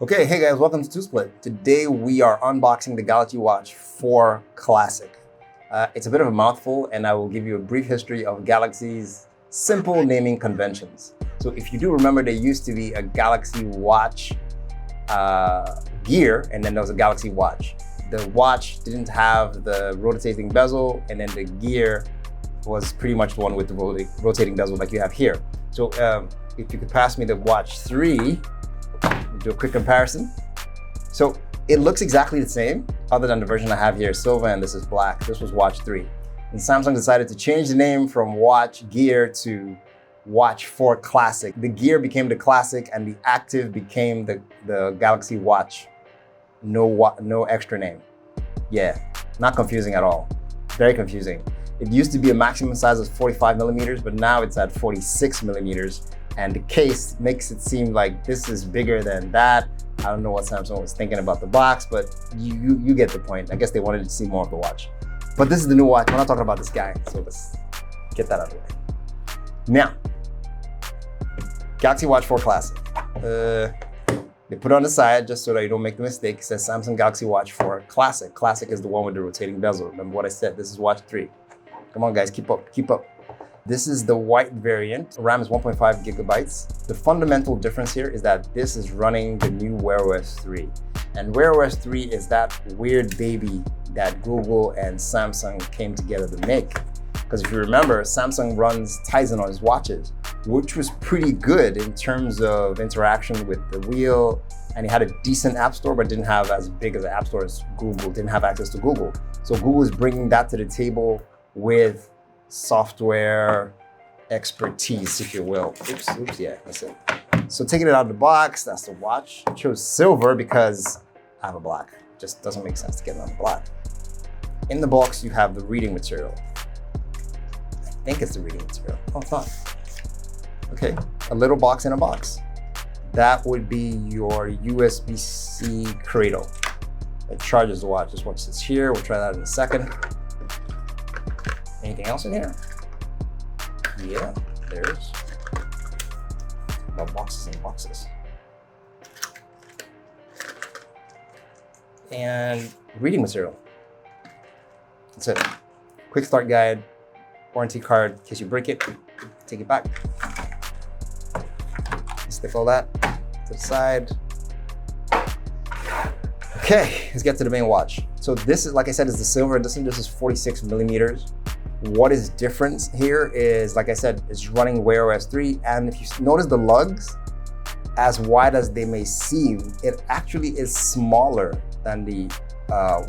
Okay, hey guys, welcome to Two Split. Today we are unboxing the Galaxy Watch 4 Classic. It's a bit of a mouthful, and I will give you a brief history of Galaxy's simple naming conventions. So if you do remember, there used to be a Galaxy Watch gear, and then there was a Galaxy Watch. The watch didn't have the rotating bezel, and then the gear was pretty much the one with the rotating bezel like you have here. So if you could pass me the Watch 3, do a quick comparison. So it looks exactly the same, other than the version I have here is silver and this is black. This was Watch 3. And Samsung decided to change the name from Watch Gear to Watch 4 Classic. The Gear became the Classic and the Active became the Galaxy Watch. No extra name. Yeah, not confusing at all. Very confusing. It used to be a maximum size of 45 millimeters, but now it's at 46 millimeters. And the case makes it seem like this is bigger than that. I don't know what Samsung was thinking about the box, but you get the point. I guess they wanted to see more of the watch. But this is the new watch. We're not talking about this guy, so let's get that out of the way. Now, Galaxy Watch 4 Classic. They put it on the side just so that you don't make the mistake. It says Samsung Galaxy Watch 4 Classic. Classic is the one with the rotating bezel. Remember what I said, this is Watch 3. Come on guys, keep up, keep up. This is the white variant. RAM is 1.5 gigabytes. The fundamental difference here is that this is running the new Wear OS 3. And Wear OS 3 is that weird baby that Google and Samsung came together to make. Because if you remember, Samsung runs Tizen on his watches, which was pretty good in terms of interaction with the wheel. And it had a decent app store, but didn't have as big of an app store as Google, didn't have access to Google. So Google is bringing that to the table with software expertise, if you will. Oops, yeah, that's it. So taking it out of the box, that's the watch. I chose silver because I have a black. It just doesn't make sense to get it on the black. In the box, you have the reading material. I think it's the reading material. Oh, it's not. Okay, a little box in a box. That would be your USB-C cradle. It charges the watch. This watch sits here. We'll try that in a second. Anything else in here? Yeah, there's boxes and boxes. And reading material. That's it. Quick start guide, warranty card in case you break it, take it back. Stick all that to the side. Okay, let's get to the main watch. So this is, like I said, is the silver edition. This is 46 millimeters. What is different here is, like I said, it's running Wear OS 3. And if you notice the lugs, as wide as they may seem, it actually is smaller than the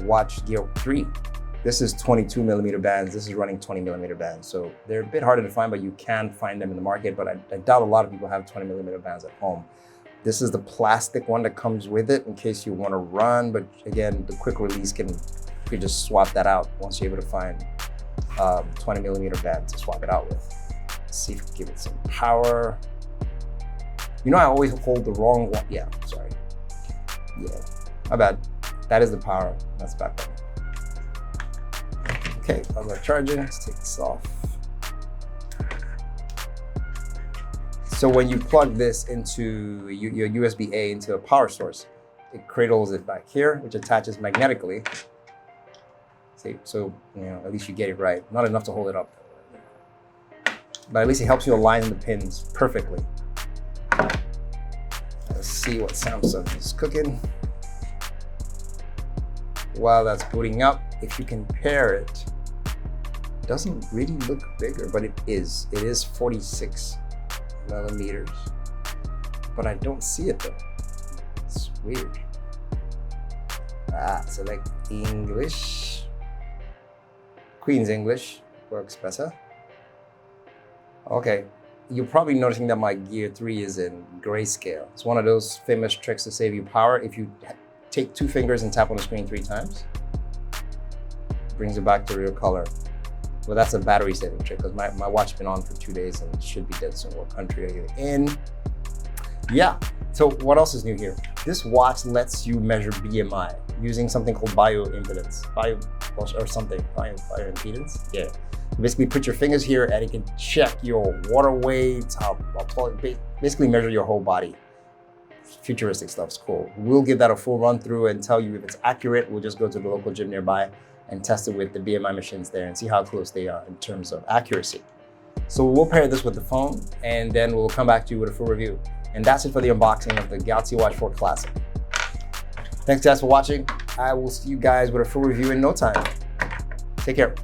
Watch Gear 3. This is 22 millimeter bands. This is running 20 millimeter bands. So they're a bit harder to find, but you can find them in the market. But I doubt a lot of people have 20 millimeter bands at home. This is the plastic one that comes with it in case you want to run. But again, the quick release you can just swap that out once you're able to find 20 millimeter band to swap it out with. Let's see if we can give it some power. You know, I always hold the wrong one. Yeah, sorry. Yeah, my bad. That is the power. That's the back button. Okay, I'm gonna charge it. Let's take this off. So when you plug this into your USB-A into a power source, it cradles it back here, which attaches magnetically. So, you know, at least you get it right. Not enough to hold it up, but at least it helps you align the pins perfectly. Let's see what Samsung is cooking. While that's booting up, if you compare it, it doesn't really look bigger, but it is. It is 46 millimeters, but I don't see it though. It's weird. Select English. Queen's English works better. Okay, you're probably noticing that my Gear 3 is in grayscale. It's one of those famous tricks to save you power. If you take 2 fingers and tap on the screen 3 times, it brings it back to real color. Well, that's a battery saving trick because my watch has been on for 2 days and it should be dead soon. What country are you in? Yeah, so what else is new here? This watch lets you measure BMI using something called bioimpedance. Bioimpedance? Yeah. You basically put your fingers here and it can check your water weight, how tall, basically measure your whole body. futuristic stuff's cool. We'll give that a full run through and tell you if it's accurate. We'll just go to the local gym nearby and test it with the BMI machines there and see how close they are in terms of accuracy. So we'll pair this with the phone and then we'll come back to you with a full review. And that's it for the unboxing of the Galaxy Watch 4 Classic. Thanks guys for watching. I will see you guys with a full review in no time. Take care.